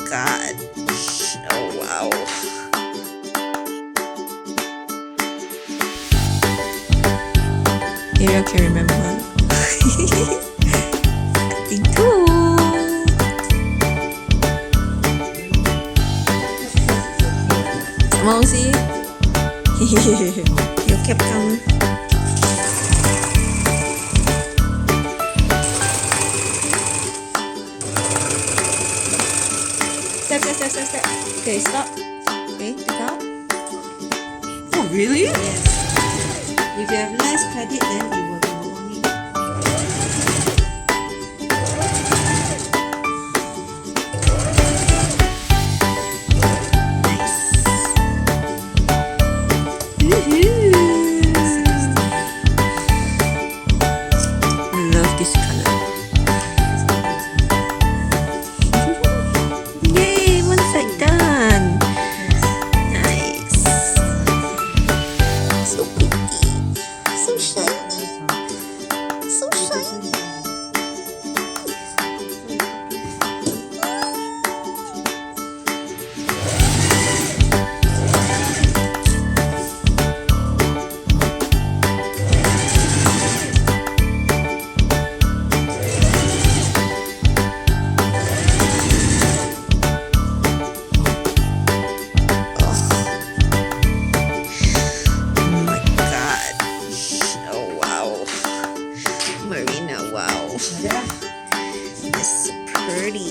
god. Oh wow. Maybe I can remember. Cutting too. Mousy. You kept coming. Step. Okay, stop. Okay, take out. Oh, really? Yes. If you have less credit, then it will be only. I love this color. Yay! One side done. Nice. So pretty. So shiny. So shiny. Oh my god. Oh wow. Marina, wow. It's so pretty.